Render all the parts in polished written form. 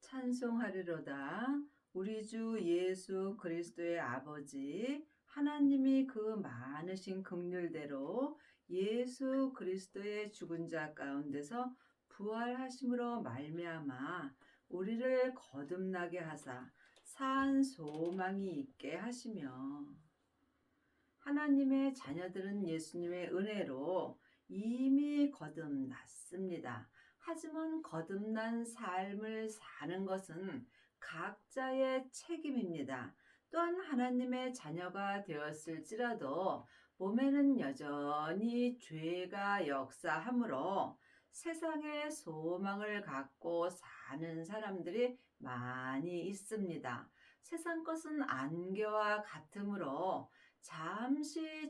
찬송하리로다. 우리 주 예수 그리스도의 아버지 하나님이 그 많으신 긍휼대로 예수 그리스도의 죽은 자 가운데서 부활하심으로 말미암아 우리를 거듭나게 하사 산 소망이 있게 하시며, 하나님의 자녀들은 예수님의 은혜로 이미 거듭났습니다. 하지만 거듭난 삶을 사는 것은 각자의 책임입니다. 또한 하나님의 자녀가 되었을지라도 몸에는 여전히 죄가 역사하므로 세상에 소망을 갖고 사는 사람들이 많이 있습니다. 세상 것은 안개와 같으므로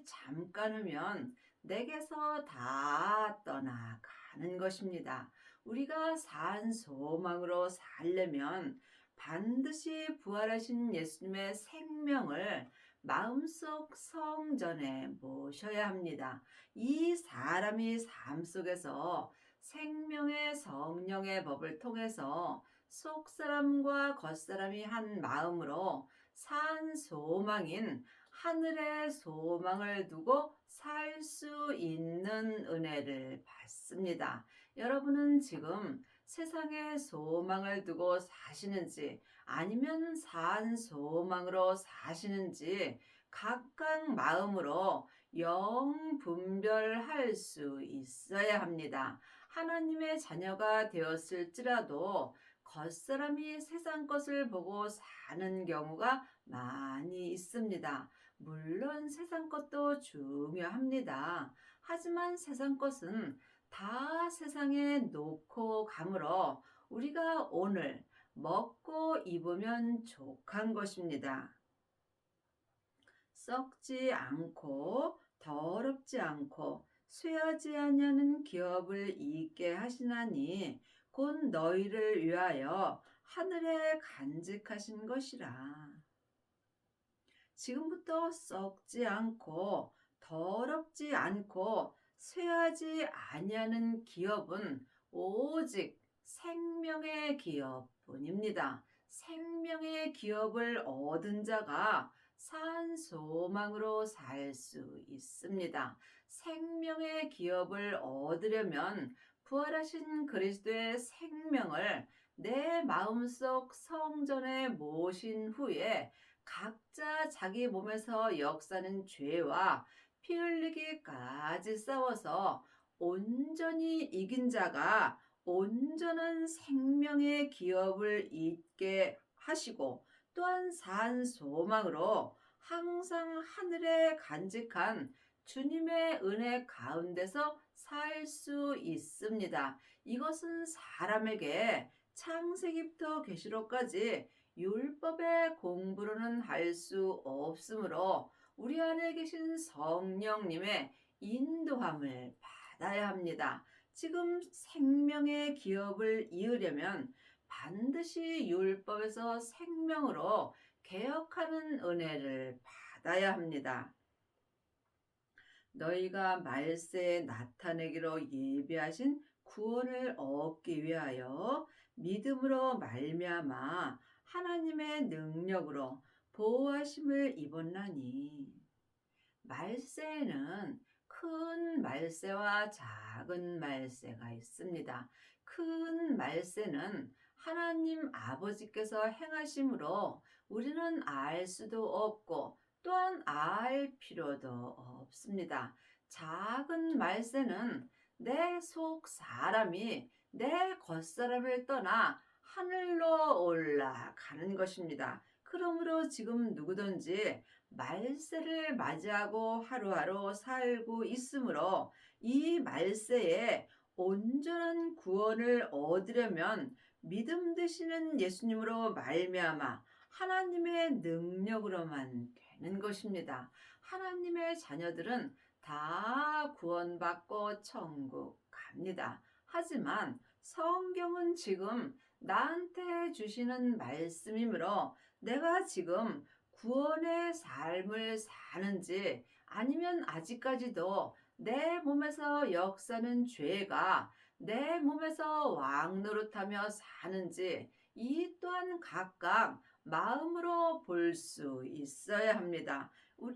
잠깐이면 내게서 다 떠나가는 것입니다. 우리가 산 소망으로 살려면 반드시 부활하신 예수님의 생명을 마음속 성전에 모셔야 합니다. 이 사람이 삶 속에서 생명의 성령의 법을 통해서 속사람과 겉사람이 한 마음으로 산 소망인 하늘의 소망을 두고 살 수 있는 은혜를 받습니다. 여러분은 지금 세상의 소망을 두고 사시는지 아니면 산 소망으로 사시는지 각각 마음으로 분별할 수 있어야 합니다. 하나님의 자녀가 되었을지라도 겉사람이 세상 것을 보고 사는 경우가 많이 있습니다. 물론 세상 것도 중요합니다. 하지만 세상 것은 다 세상에 놓고 가므로 우리가 오늘 먹고 입으면 족한 것입니다. 썩지 않고 더럽지 않고 쇠하지 아니하는 기업을 있게 하시나니 곧 너희를 위하여 하늘에 간직하신 것이라. 지금부터 썩지 않고 더럽지 않고 쇠하지 아니하는 기업은 오직 생명의 기업뿐입니다. 생명의 기업을 얻은 자가 산 소망으로 살 수 있습니다. 생명의 기업을 얻으려면 부활하신 그리스도의 생명을 내 마음속 성전에 모신 후에 각자 자기 몸에서 역사는 죄와 피 흘리기까지 싸워서 온전히 이긴 자가 온전한 생명의 기업을 잊게 하시고, 또한 산 소망으로 항상 하늘에 간직한 주님의 은혜 가운데서 살 수 있습니다. 이것은 사람에게 창세기부터 계시록까지 율법의 공부로는 할 수 없으므로 우리 안에 계신 성령님의 인도함을 받아야 합니다. 지금 생명의 기업을 이으려면 반드시 율법에서 생명으로 개혁하는 은혜를 받아야 합니다. 너희가 말세에 나타내기로 예비하신 구원을 얻기 위하여 믿음으로 말미암아 하나님의 능력으로 보호하심을 입었나니, 말세에는 큰 말세와 작은 말세가 있습니다. 큰 말세는 하나님 아버지께서 행하심으로 우리는 알 수도 없고 또한 알 필요도 없습니다. 작은 말세는 내 속 사람이 내 겉사람을 떠나 하늘로 올라가는 것입니다. 그러므로 지금 누구든지 말세를 맞이하고 하루하루 살고 있으므로 이 말세에 온전한 구원을 얻으려면 믿음 되시는 예수님으로 말미암아 하나님의 능력으로만 되는 것입니다. 하나님의 자녀들은 다 구원받고 천국 갑니다. 하지만 성경은 지금 나한테 주시는 말씀이므로 내가 지금 구원의 삶을 사는지 아니면 아직까지도 내 몸에서 역사는 죄가 내 몸에서 왕 노릇하며 사는지 이 또한 각각 마음으로 볼 수 있어야 합니다.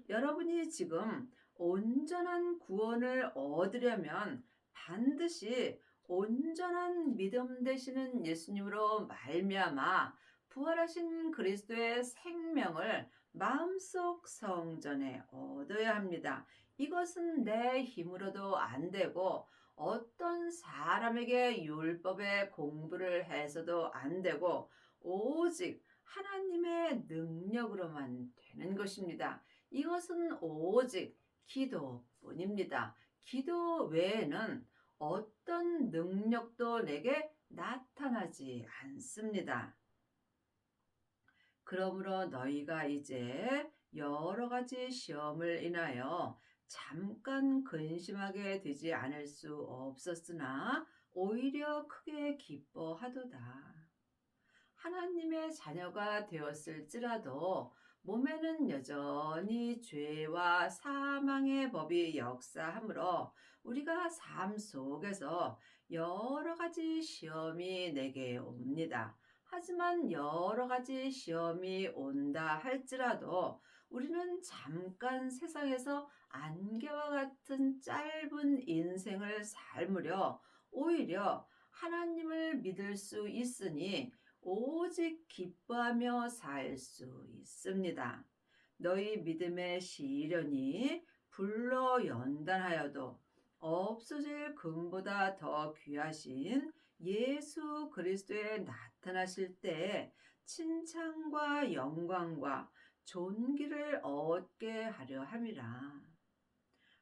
여러분이 지금 온전한 구원을 얻으려면 반드시 온전한 믿음 되시는 예수님으로 말미암아 부활하신 그리스도의 생명을 마음속 성전에 얻어야 합니다. 이것은 내 힘으로도 안 되고 어떤 사람에게 율법의 공부를 해서도 안 되고 오직 하나님의 능력으로만 되는 것입니다. 이것은 오직 기도뿐입니다. 기도 외에는 어떤 능력도 내게 나타나지 않습니다. 그러므로 너희가 이제 여러 가지 시험을 인하여 잠깐 근심하게 되지 않을 수 없었으나 오히려 크게 기뻐하도다. 하나님의 자녀가 되었을지라도 몸에는 여전히 죄와 사망의 법이 역사하므로 우리가 삶 속에서 여러 가지 시험이 내게 옵니다. 하지만 여러 가지 시험이 온다 할지라도 우리는 잠깐 세상에서 안개와 같은 짧은 인생을 삶으려 오히려 하나님을 믿을 수 있으니 오직 기뻐하며 살 수 있습니다. 너희 믿음의 시련이 불로 연단하여도 없어질 금보다 더 귀하신 예수 그리스도에 나타나실 때 칭찬과 영광과 존귀를 얻게 하려 함이라.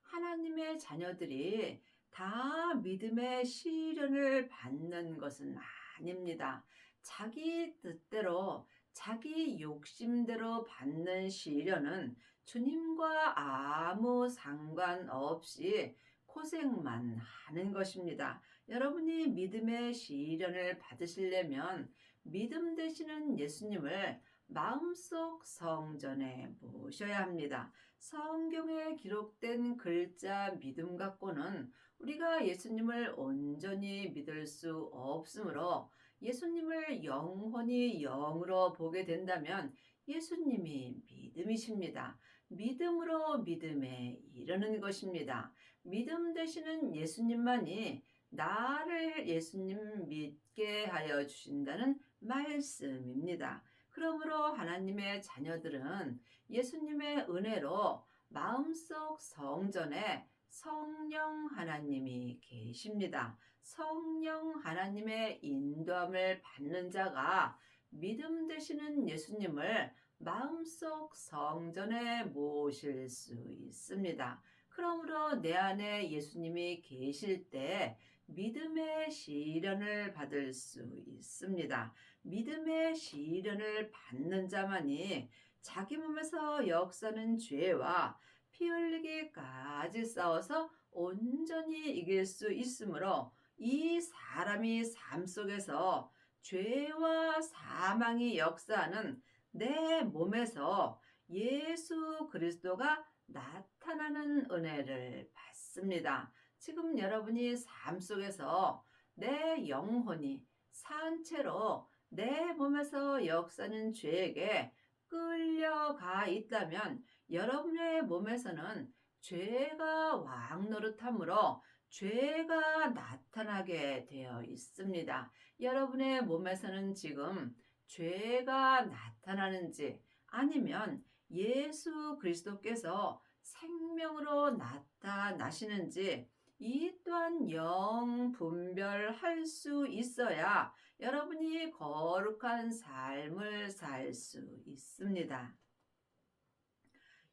하나님의 자녀들이 다 믿음의 시련을 받는 것은 아닙니다. 자기 뜻대로 자기 욕심대로 받는 시련은 주님과 아무 상관없이 고생만 하는 것입니다. 여러분이 믿음의 시련을 받으시려면 믿음 되시는 예수님을 마음속 성전에 모셔야 합니다. 성경에 기록된 글자 믿음 갖고는 우리가 예수님을 온전히 믿을 수 없으므로 예수님을 영원히 영으로 보게 된다면 예수님이 믿음이십니다. 믿음으로 믿음에 이르는 것입니다. 믿음 되시는 예수님만이 나를 예수님 믿게 하여 주신다는 말씀입니다. 그러므로 하나님의 자녀들은 예수님의 은혜로 마음속 성전에 성령 하나님이 계십니다. 성령 하나님의 인도함을 받는 자가 믿음 되시는 예수님을 마음속 성전에 모실 수 있습니다. 그러므로 내 안에 예수님이 계실 때 믿음의 시련을 받을 수 있습니다. 믿음의 시련을 받는 자만이 자기 몸에서 역사는 죄와 피 흘리기까지 싸워서 온전히 이길 수 있으므로 이 사람이 삶 속에서 죄와 사망이 역사하는 내 몸에서 예수 그리스도가 나타나는 은혜를 받습니다. 지금 여러분이 삶 속에서 내 영혼이 산채로 내 몸에서 역사는 죄에게 끌려가 있다면 여러분의 몸에서는 죄가 왕노릇함으로 죄가 나타나게 되어 있습니다. 여러분의 몸에서는 지금 죄가 나타나는지 아니면 예수 그리스도께서 생명으로 나타나시는지 이 또한 영 분별할 수 있어야 여러분이 거룩한 삶을 살 수 있습니다.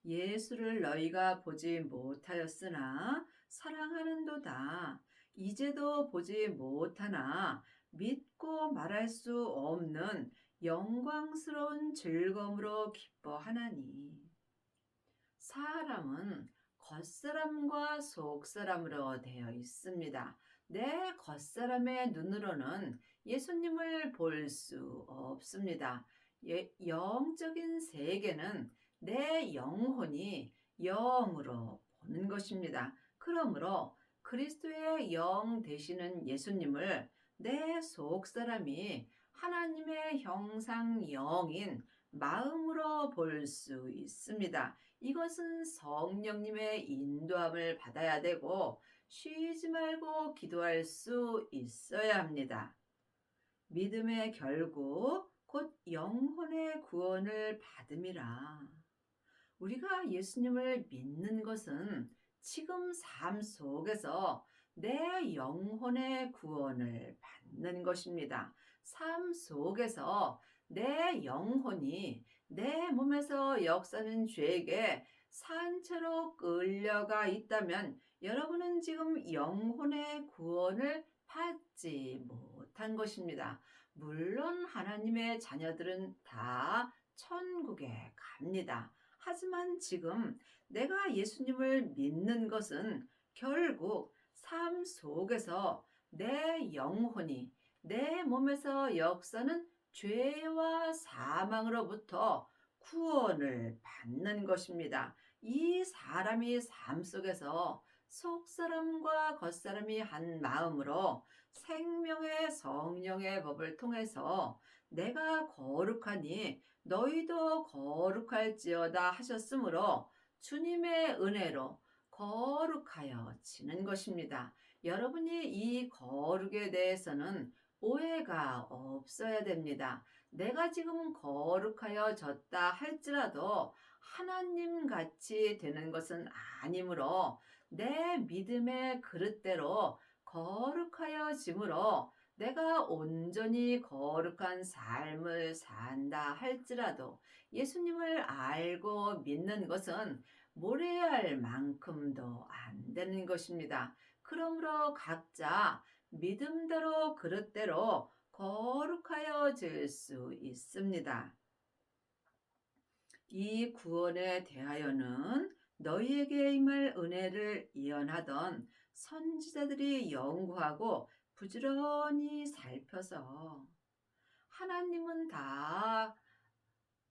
예수를 너희가 보지 못하였으나 사랑하는도다. 이제도 보지 못하나 믿고 말할 수 없는 영광스러운 즐거움으로 기뻐하나니. 사람은 겉사람과 속사람으로 되어 있습니다. 내 겉사람의 눈으로는 예수님을 볼 수 없습니다. 영적인 세계는 내 영혼이 영으로 보는 것입니다. 그러므로 그리스도의 영 되시는 예수님을 내 속사람이 하나님의 형상 영인 마음으로 볼 수 있습니다. 이것은 성령님의 인도함을 받아야 되고 쉬지 말고 기도할 수 있어야 합니다. 믿음의 결국 곧 영혼의 구원을 받음이라. 우리가 예수님을 믿는 것은 지금 삶 속에서 내 영혼의 구원을 받는 것입니다. 삶 속에서 내 영혼이 내 몸에서 역사는 죄에게 산채로 끌려가 있다면 여러분은 지금 영혼의 구원을 받지 못한 것입니다. 물론 하나님의 자녀들은 다 천국에 갑니다. 하지만 지금 내가 예수님을 믿는 것은 결국 삶 속에서 내 영혼이 내 몸에서 역사는 죄와 사망으로부터 구원을 받는 것입니다. 이 사람이 삶 속에서 속사람과 겉사람이 한 마음으로 생명의 성령의 법을 통해서 내가 거룩하니 너희도 거룩할지어다 하셨으므로 주님의 은혜로 거룩하여지는 것입니다. 여러분이 이 거룩에 대해서는 오해가 없어야 됩니다. 내가 지금 거룩하여졌다 할지라도 하나님 같이 되는 것은 아니므로 내 믿음의 그릇대로 거룩하여짐으로 내가 온전히 거룩한 삶을 산다 할지라도 예수님을 알고 믿는 것은 모래알 만큼도 안 되는 것입니다. 그러므로 각자 믿음대로 그릇대로 거룩하여질 수 있습니다. 이 구원에 대하여는 너희에게 임할 은혜를 예언하던 선지자들이 연구하고 부지런히 살펴서 하나님은 다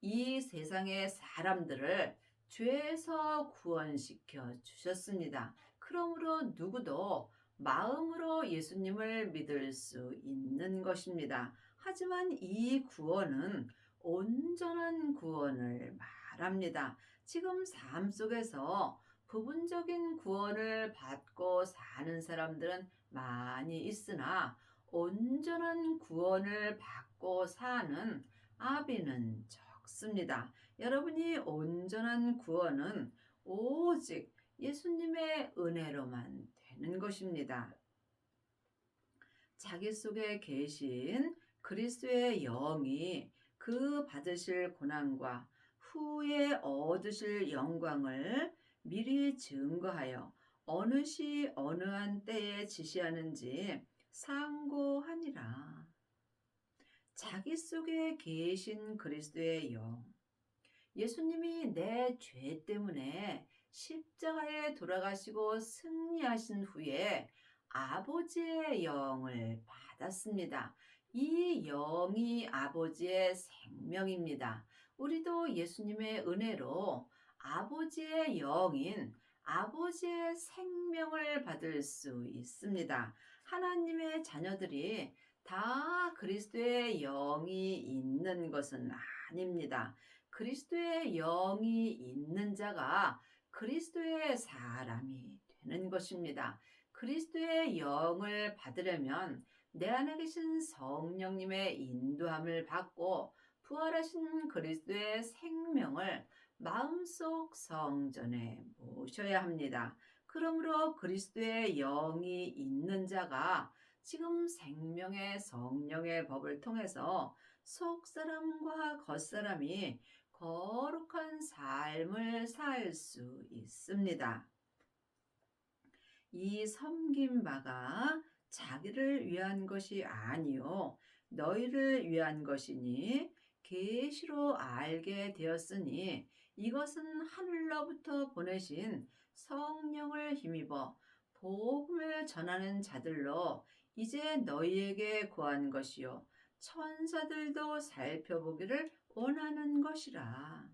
이 세상의 사람들을 죄에서 구원시켜 주셨습니다. 그러므로 누구도 마음으로 예수님을 믿을 수 있는 것입니다. 하지만 이 구원은 온전한 구원을 말합니다. 지금 삶 속에서 부분적인 구원을 받고 사는 사람들은 많이 있으나 온전한 구원을 받고 사는 아비는 적습니다. 여러분이 온전한 구원은 오직 예수님의 은혜로만 되는 것입니다. 자기 속에 계신 그리스도의 영이 그 받으실 고난과 후에 얻으실 영광을 미리 증거하여 어느 시 어느 한 때에 지시하는지 상고하니라. 자기 속에 계신 그리스도의 영, 예수님이 내 죄 때문에 십자가에 돌아가시고 승리하신 후에 아버지의 영을 받았습니다. 이 영이 아버지의 생명입니다. 우리도 예수님의 은혜로 아버지의 영인 아버지의 생명을 받을 수 있습니다. 하나님의 자녀들이 다 그리스도의 영이 있는 것은 아닙니다. 그리스도의 영이 있는 자가 그리스도의 사람이 되는 것입니다. 그리스도의 영을 받으려면 내 안에 계신 성령님의 인도함을 받고 부활하신 그리스도의 생명을 마음속 성전에 모셔야 합니다. 그러므로 그리스도의 영이 있는 자가 지금 생명의 성령의 법을 통해서 속사람과 겉사람이 거룩한 삶을 살 수 있습니다. 이 섬긴 바가 자기를 위한 것이 아니요 너희를 위한 것이니 계시로 알게 되었으니 이것은 하늘로부터 보내신 성령을 힘입어 복음을 전하는 자들로 이제 너희에게 구한 것이요 천사들도 살펴보기를 원하는 것이라.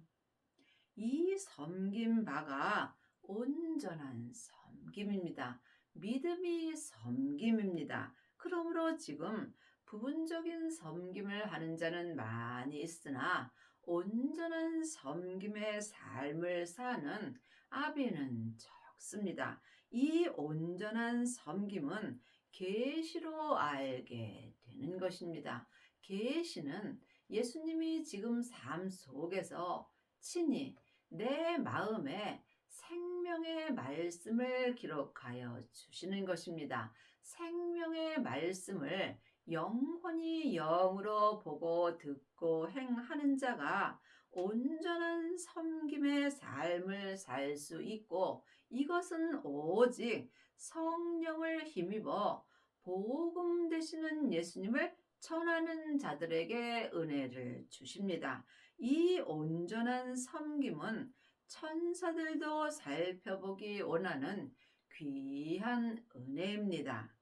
이 섬긴 바가 온전한 섬김입니다. 믿음이 섬김입니다. 그러므로 지금 부분적인 섬김을 하는 자는 많이 있으나 온전한 섬김의 삶을 사는 아비는 적습니다. 이 온전한 섬김은 계시로 알게 되는 것입니다. 계시는 예수님이 지금 삶 속에서 친히 내 마음에 생명의 말씀을 기록하여 주시는 것입니다. 생명의 말씀을 영원히 영으로 보고 듣고 행하는 자가 온전한 섬김의 삶을 살 수 있고, 이것은 오직 성령을 힘입어 복음 되시는 예수님을 전하는 자들에게 은혜를 주십니다. 이 온전한 섬김은 천사들도 살펴보기 원하는 귀한 은혜입니다.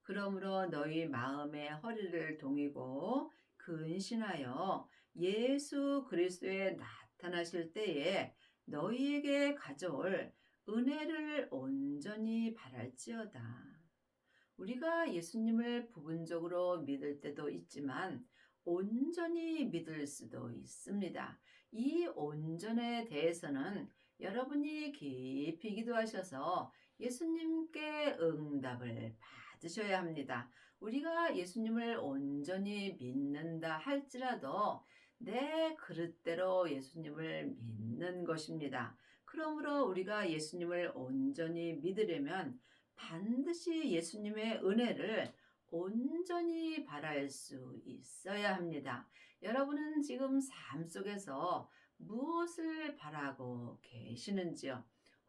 그러므로 너희 마음의 허리를 동이고 근신하여 예수 그리스도에 나타나실 때에 너희에게 가져올 은혜를 온전히 바랄지어다. 우리가 예수님을 부분적으로 믿을 때도 있지만 온전히 믿을 수도 있습니다. 이 온전에 대해서는 여러분이 깊이 기도하셔서 예수님께 응답을 받으셔야 합니다. 우리가 예수님을 온전히 믿는다 할지라도 내 그릇대로 예수님을 믿는 것입니다. 그러므로 우리가 예수님을 온전히 믿으려면 반드시 예수님의 은혜를 온전히 바랄 수 있어야 합니다. 여러분은 지금 삶 속에서 무엇을 바라고 계시는지요?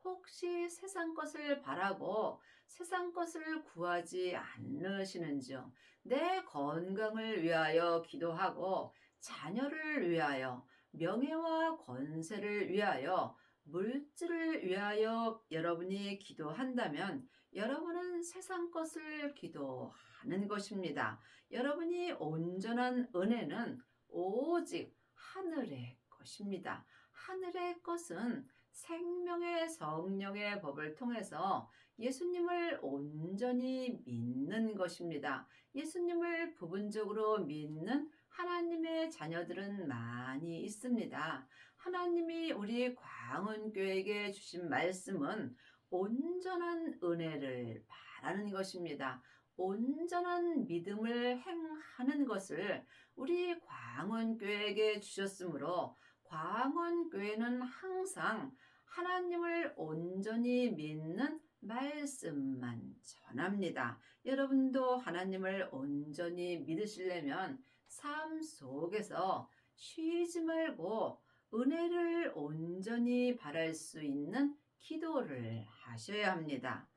혹시 세상 것을 바라고 세상 것을 구하지 않으시는지요? 내 건강을 위하여 기도하고 자녀를 위하여 명예와 권세를 위하여 물질을 위하여 여러분이 기도한다면 여러분은 세상 것을 기도하는 것입니다. 여러분이 온전한 은혜는 오직 하늘의 것입니다. 하늘의 것은 생명의 성령의 법을 통해서 예수님을 온전히 믿는 것입니다. 예수님을 부분적으로 믿는 하나님의 자녀들은 많이 있습니다. 하나님이 우리 광운교회에게 주신 말씀은 온전한 은혜를 바라는 것입니다. 온전한 믿음을 행하는 것을 우리 광원교회에게 주셨으므로 광원교회는 항상 하나님을 온전히 믿는 말씀만 전합니다. 여러분도 하나님을 온전히 믿으시려면 삶 속에서 쉬지 말고 은혜를 온전히 바랄 수 있는 기도를 하셔야 합니다.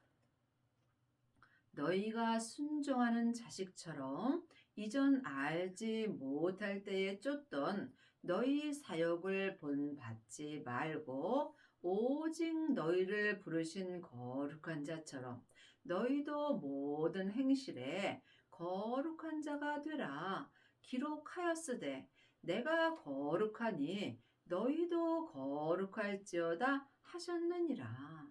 너희가 순종하는 자식처럼 이전 알지 못할 때에 쫓던 너희 사역을 본받지 말고 오직 너희를 부르신 거룩한 자처럼 너희도 모든 행실에 거룩한 자가 되라. 기록하였으되 내가 거룩하니 너희도 거룩할지어다 하셨느니라.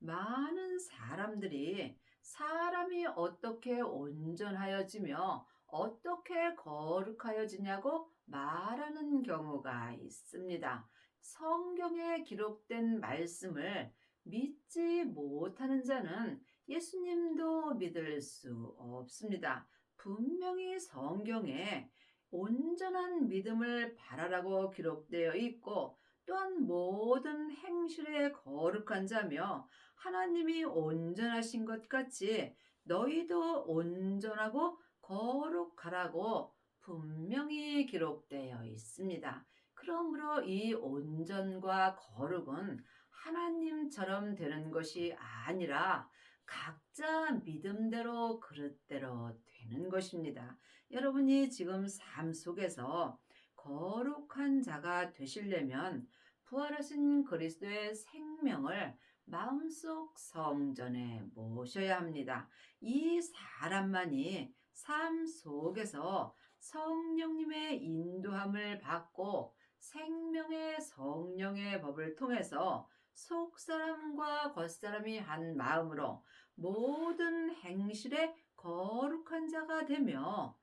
많은 사람들이 사람이 어떻게 온전하여지며 어떻게 거룩하여지냐고 말하는 경우가 있습니다. 성경에 기록된 말씀을 믿지 못하는 자는 예수님도 믿을 수 없습니다. 분명히 성경에 온전한 믿음을 바라라고 기록되어 있고, 또한 모든 행실에 거룩한 자며 하나님이 온전하신 것 같이 너희도 온전하고 거룩하라고 분명히 기록되어 있습니다. 그러므로 이 온전과 거룩은 하나님처럼 되는 것이 아니라 각자 믿음대로 그릇대로 되는 것입니다. 여러분이 지금 삶 속에서 거룩한 자가 되시려면 부활하신 그리스도의 생명을 마음속 성전에 모셔야 합니다. 이 사람만이 삶 속에서 성령님의 인도함을 받고 생명의 성령의 법을 통해서 속사람과 겉사람이 한 마음으로 모든 행실에 거룩한 자가 되며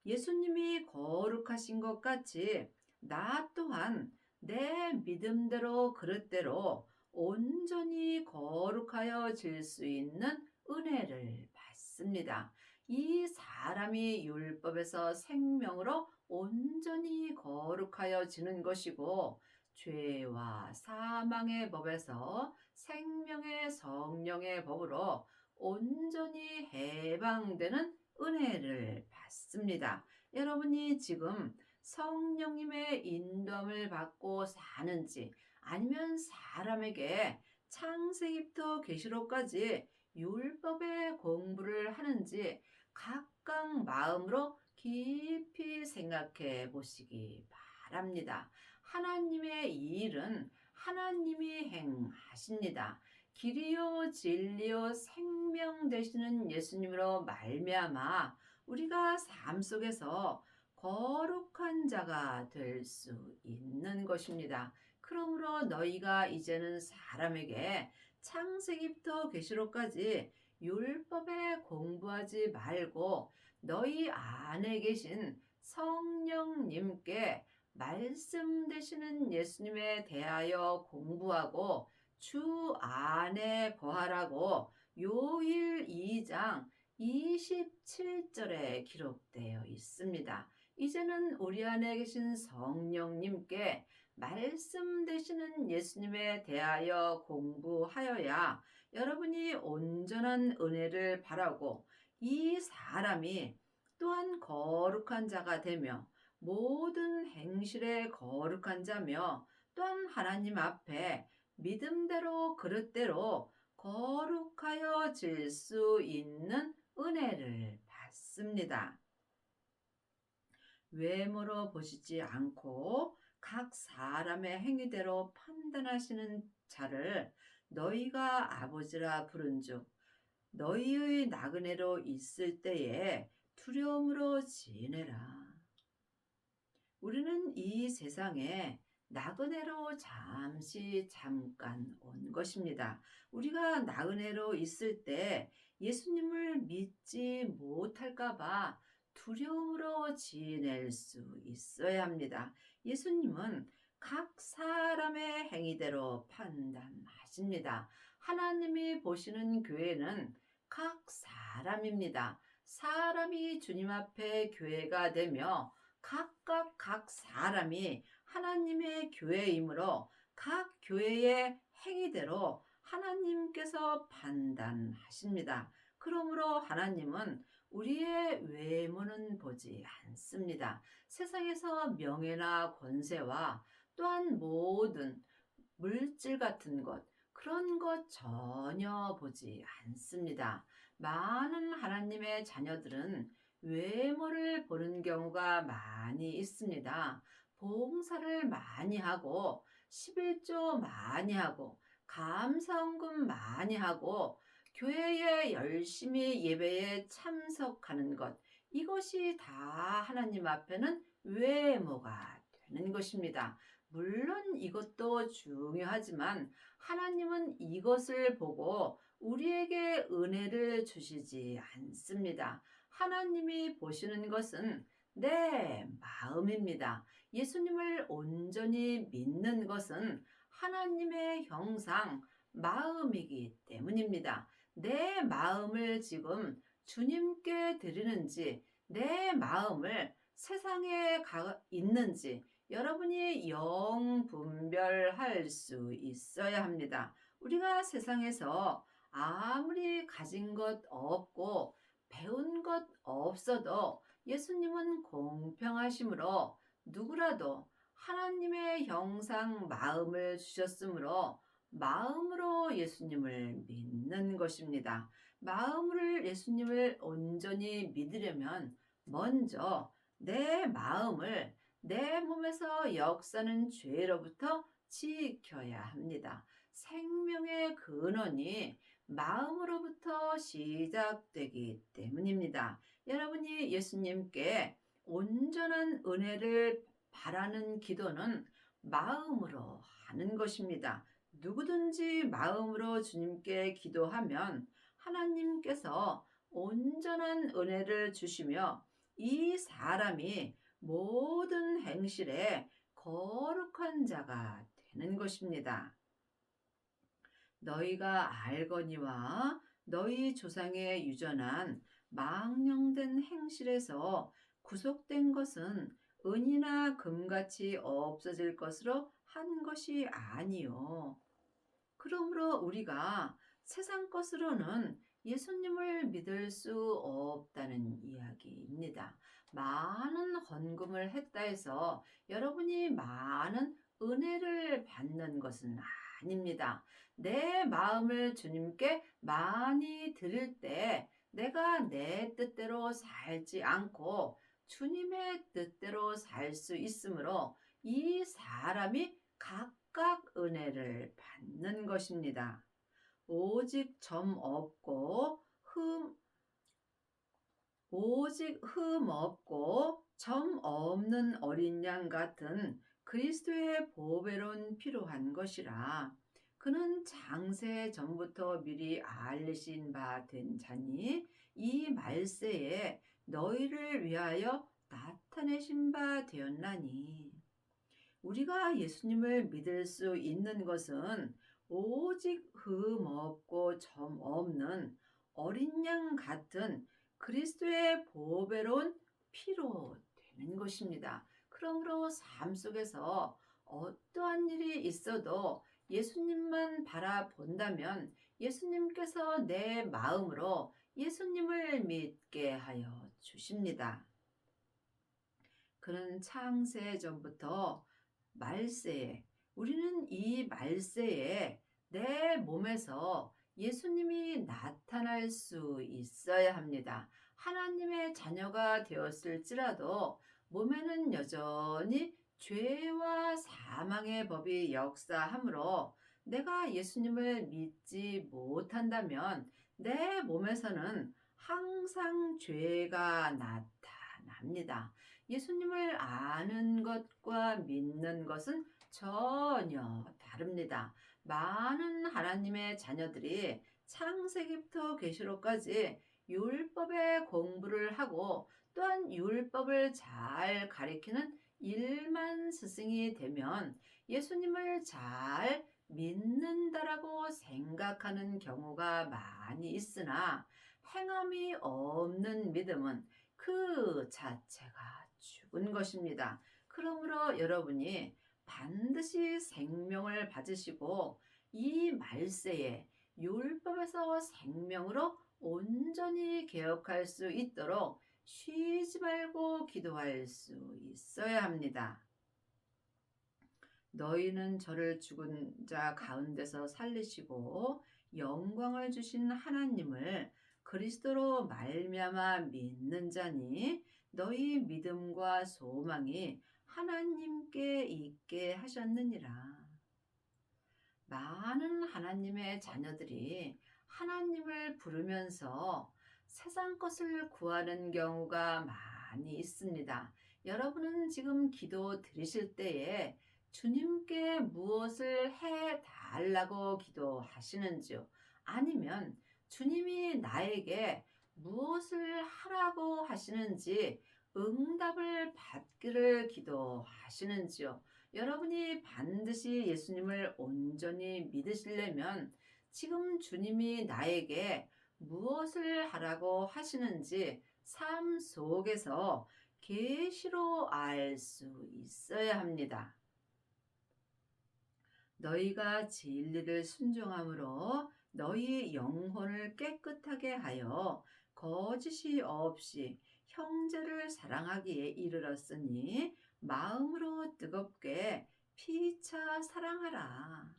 예수님이 거룩하신 것 같이 나 또한 내 믿음대로 그릇대로 온전히 거룩하여질 수 있는 은혜를 받습니다. 이 사람이 율법에서 생명으로 온전히 거룩하여지는 것이고 죄와 사망의 법에서 생명의 성령의 법으로 온전히 해방되는 은혜를 받습니다. 여러분이 지금 성령님의 인도함을 받고 사는지 아니면 사람에게 창세기부터 계시록까지 율법의 공부를 하는지 각각 마음으로 깊이 생각해 보시기 바랍니다. 하나님의 이 일은 하나님이 행하십니다. 길이요 진리요 생명 되시는 예수님으로 말미암아 우리가 삶 속에서 거룩한 자가 될 수 있는 것입니다. 그러므로 너희가 이제는 사람에게 창세기부터 계시록까지 율법에 공부하지 말고 너희 안에 계신 성령님께 말씀 되시는 예수님에 대하여 공부하고 주 안에 거하라고 요일 2장 27절에 기록되어 있습니다. 이제는 우리 안에 계신 성령님께 말씀 되시는 예수님에 대하여 공부하여야 여러분이 온전한 은혜를 바라고 이 사람이 또한 거룩한 자가 되며 모든 행실에 거룩한 자며 또한 하나님 앞에 믿음대로 그릇대로 거룩하여질 수 있는 은혜를 받습니다. 외모로 보시지 않고 각 사람의 행위대로 판단하시는 자를 너희가 아버지라 부른즉 너희의 나그네로 있을 때에 두려움으로 지내라. 우리는 이 세상에 나그네로 잠깐 온 것입니다. 우리가 나그네로 있을 때 예수님을 믿지 못할까봐 두려움으로 지낼 수 있어야 합니다. 예수님은 각 사람의 행위대로 판단하십니다. 하나님이 보시는 교회는 각 사람입니다. 사람이 주님 앞에 교회가 되며 각각 각 사람이 하나님의 교회이므로 각 교회의 행위대로 하나님께서 판단하십니다. 그러므로 하나님은 우리의 외모는 보지 않습니다. 세상에서 명예나 권세와 또한 모든 물질 같은 것, 그런 것 전혀 보지 않습니다. 많은 하나님의 자녀들은 외모를 보는 경우가 많이 있습니다. 봉사를 많이 하고 11조 많이 하고 감사헌금 많이 하고 교회에 열심히 예배에 참석하는 것, 이것이 다 하나님 앞에는 외모가 되는 것입니다. 물론 이것도 중요하지만 하나님은 이것을 보고 우리에게 은혜를 주시지 않습니다. 하나님이 보시는 것은 내 마음입니다. 예수님을 온전히 믿는 것은 하나님의 형상, 마음이기 때문입니다. 내 마음을 지금 주님께 드리는지, 내 마음을 세상에 있는지, 여러분이 영 분별할 수 있어야 합니다. 우리가 세상에서 아무리 가진 것 없고 배운 것 없어도 예수님은 공평하심으로 누구라도 하나님의 형상 마음을 주셨으므로 마음으로 예수님을 믿는 것입니다. 마음으로 예수님을 온전히 믿으려면 먼저 내 마음을 내 몸에서 역사는 죄로부터 지켜야 합니다. 생명의 근원이 마음으로부터 시작되기 때문입니다. 여러분이 예수님께 온전한 은혜를 바라는 기도는 마음으로 하는 것입니다. 누구든지 마음으로 주님께 기도하면 하나님께서 온전한 은혜를 주시며 이 사람이 모든 행실에 거룩한 자가 되는 것입니다. 너희가 알거니와 너희 조상의 유전한 망령된 행실에서 구속된 것은 은이나 금같이 없어질 것으로 한 것이 아니요. 그러므로 우리가 세상 것으로는 예수님을 믿을 수 없다는 이야기입니다. 많은 헌금을 했다 해서 여러분이 많은 은혜를 받는 것은 아닙니다. 내 마음을 주님께 많이 드릴 때 내가 내 뜻대로 살지 않고 주님의 뜻대로 살 수 있으므로 이 사람이 각각 은혜를 받는 것입니다. 오직 점 없고 오직 흠 없고 점 없는 어린 양 같은 그리스도의 보배로운 필요한 것이라. 그는 장세 전부터 미리 알리신 바 된 자니 이 말세에 너희를 위하여 나타내신 바 되었나니. 우리가 예수님을 믿을 수 있는 것은 오직 흠 없고 점 없는 어린 양 같은 그리스도의 보배로운 피로 되는 것입니다. 그러므로 삶 속에서 어떠한 일이 있어도 예수님만 바라본다면 예수님께서 내 마음으로 예수님을 믿게 하여 주십니다. 그는 창세 전부터 말세에, 우리는 이 말세에 내 몸에서 예수님이 나타날 수 있어야 합니다. 하나님의 자녀가 되었을지라도 몸에는 여전히 죄와 사망의 법이 역사하므로 내가 예수님을 믿지 못한다면 내 몸에서는 항상 죄가 나타납니다. 예수님을 아는 것과 믿는 것은 전혀 다릅니다. 많은 하나님의 자녀들이 창세기부터 계시록까지 율법의 공부를 하고 또한 율법을 잘 가리키는 일만 스승이 되면 예수님을 잘 믿는다라고 생각하는 경우가 많이 있으나 행함이 없는 믿음은 그 자체가 죽은 것입니다. 그러므로 여러분이 반드시 생명을 받으시고 이 말세에 율법에서 생명으로 온전히 개혁할 수 있도록 쉬지 말고 기도할 수 있어야 합니다. 너희는 저를 죽은 자 가운데서 살리시고 영광을 주신 하나님을 그리스도로 말미암아 믿는 자니 너희 믿음과 소망이 하나님께 있게 하셨느니라. 많은 하나님의 자녀들이 하나님을 부르면서 세상 것을 구하는 경우가 많이 있습니다. 여러분은 지금 기도 드리실 때에 주님께 무엇을 해 달라고 기도하시는지요? 아니면 주님이 나에게 무엇을 하라고 하시는지 응답을 받기를 기도하시는지요? 여러분이 반드시 예수님을 온전히 믿으시려면 지금 주님이 나에게 무엇을 하라고 하시는지 삶 속에서 계시로 알 수 있어야 합니다. 너희가 진리를 순종함으로 너희 영혼을 깨끗하게 하여 거짓이 없이 형제를 사랑하기에 이르렀으니 마음으로 뜨겁게 피차 사랑하라.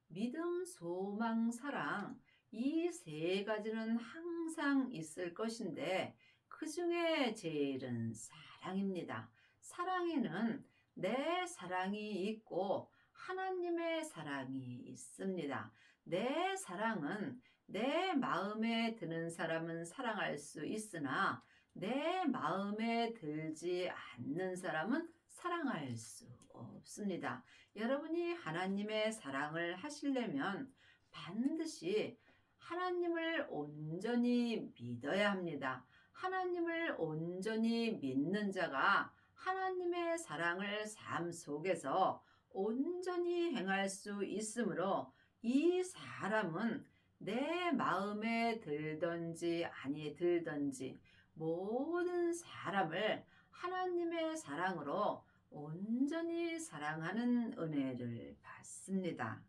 믿음, 소망, 사랑 이 세 가지는 항상 있을 것인데 그 중에 제일은 사랑입니다. 사랑에는 내 사랑이 있고 하나님의 사랑이 있습니다. 내 사랑은 내 마음에 드는 사람은 사랑할 수 있으나 내 마음에 들지 않는 사람은 사랑할 수 없습니다. 여러분이 하나님의 사랑을 하시려면 반드시 하나님을 온전히 믿어야 합니다. 하나님을 온전히 믿는 자가 하나님의 사랑을 삶 속에서 온전히 행할 수 있으므로 이 사람은 내 마음에 들든지 아니 들든지 모든 사람을 하나님의 사랑으로 온전히 사랑하는 은혜를 받습니다.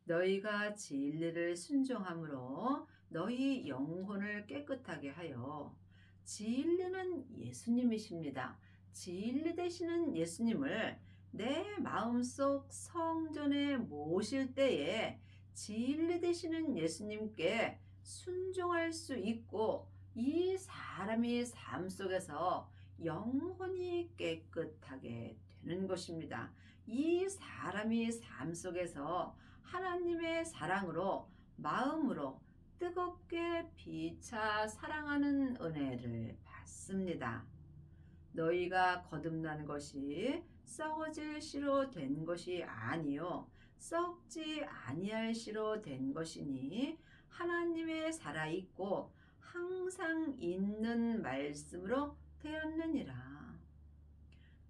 너희가 진리를 순종함으로 너희 영혼을 깨끗하게 하여. 진리는 예수님이십니다. 진리 되시는 예수님을 내 마음속 성전에 모실 때에 진리 되시는 예수님께 순종할 수 있고 이 사람이 삶 속에서 영혼이 깨끗하게 되는 것입니다. 이 사람이 삶 속에서 하나님의 사랑으로 마음으로 뜨겁게 피차 사랑하는 은혜를 받습니다. 너희가 거듭난 것이 썩어질 씨로 된 것이 아니요 썩지 아니할 씨로 된 것이니 하나님의 살아있고 항상 있는 말씀으로 되었느니라.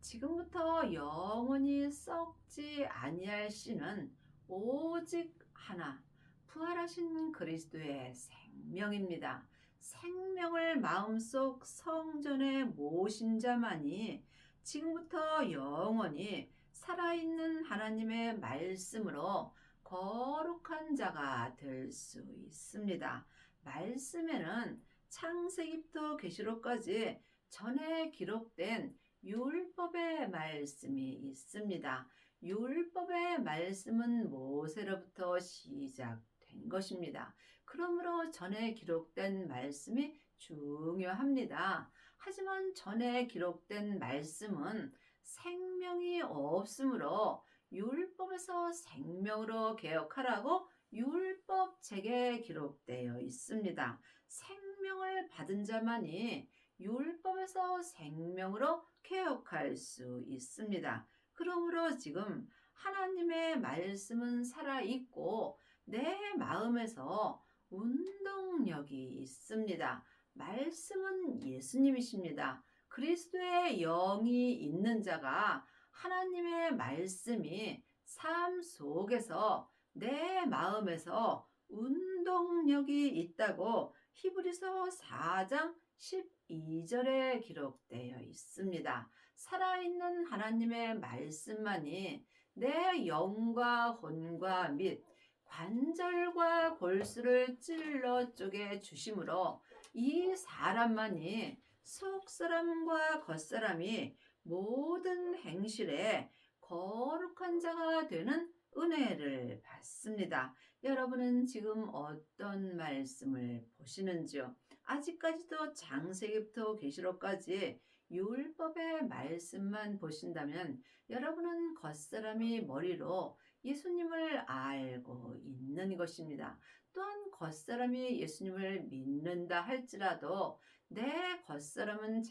지금부터 영원히 썩지 아니할 씨는 오직 하나, 부활하신 그리스도의 생명입니다. 생명을 마음속 성전에 모신 자만이 지금부터 영원히 살아있는 하나님의 말씀으로 거룩한 자가 될 수 있습니다. 말씀에는 창세기부터 계시록까지 전에 기록된 율법의 말씀이 있습니다. 율법의 말씀은 모세로부터 시작된 것입니다. 그러므로 전에 기록된 말씀이 중요합니다. 하지만 전에 기록된 말씀은 생명이 없으므로 율법에서 생명으로 개혁하라고 율법책에 기록되어 있습니다. 생명을 받은 자만이 율법에서 생명으로 개혁할 수 있습니다. 그러므로 지금 하나님의 말씀은 살아있고 내 마음에서 운동력이 있습니다. 말씀은 예수님이십니다. 그리스도의 영이 있는 자가 하나님의 말씀이 삶 속에서 내 마음에서 운동력이 있다고 히브리서 4장 12절에 기록되어 있습니다. 살아있는 하나님의 말씀만이 내 영과 혼과 및 관절과 골수를 찔러 쪼개 주심으로 이 사람만이 속사람과 겉사람이 모든 행실에 거룩한 자가 되는 은혜를 받습니다. 여러분은 지금 어떤 말씀을 보시는지요? 아직까지도 창세기부터 계시록까지 율법의 말씀만 보신다면 여러분은 겉사람이 머리로 예수님을 알고 있는 것입니다. 또한 겉사람이 예수님을 믿는다 할지라도 내 겉사람은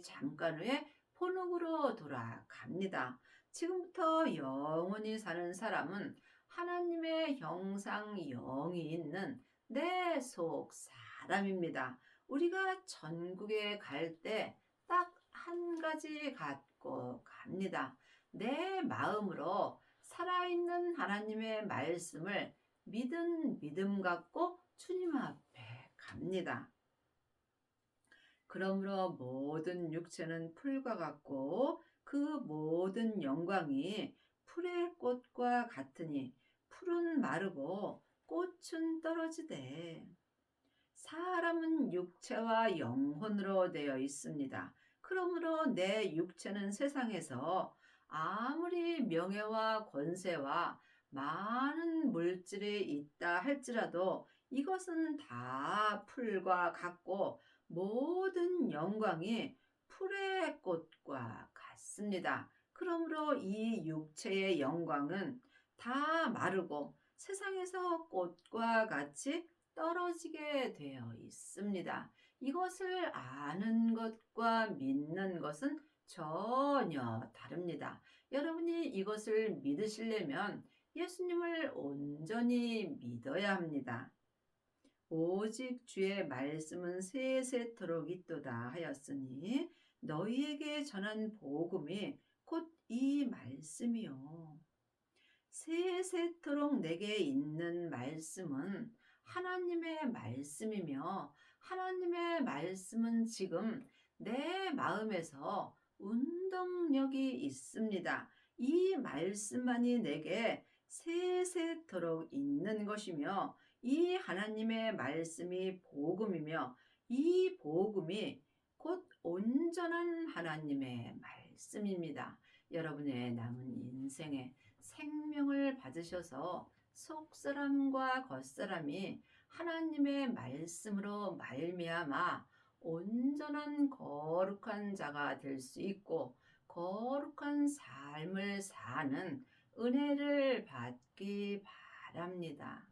잠깐 후에 본흙으로 돌아갑니다. 지금부터 영원히 사는 사람은 하나님의 형상 영이 있는 내 속 사람입니다. 우리가 전국에 갈 때 딱 한 가지 갖고 갑니다. 내 마음으로 살아있는 하나님의 말씀을 믿은 믿음 갖고 주님 앞에 갑니다. 그러므로 모든 육체는 풀과 같고 그 모든 영광이 풀의 꽃과 같으니 풀은 마르고 꽃은 떨어지되 사람은 육체와 영혼으로 되어 있습니다. 그러므로 내 육체는 세상에서 아무리 명예와 권세와 많은 물질이 있다 할지라도 이것은 다 풀과 같고 모든 영광이 풀의 꽃과 같습니다. 그러므로 이 육체의 영광은 다 마르고 세상에서 꽃과 같이 떨어지게 되어 있습니다. 이것을 아는 것과 믿는 것은 전혀 다릅니다. 여러분이 이것을 믿으시려면 예수님을 온전히 믿어야 합니다. 오직 주의 말씀은 세세토록 있도다 하였으니 너희에게 전한 복음이 곧 이 말씀이요. 세세토록 내게 있는 말씀은 하나님의 말씀이며 하나님의 말씀은 지금 내 마음에서 운동력이 있습니다. 이 말씀만이 내게 세세토록 있는 것이며 이 하나님의 말씀이 복음이며 이 복음이 곧 온전한 하나님의 말씀입니다. 여러분의 남은 인생에 생명을 받으셔서 속사람과 겉사람이 하나님의 말씀으로 말미암아 온전한 거룩한 자가 될 수 있고 거룩한 삶을 사는 은혜를 받기 바랍니다.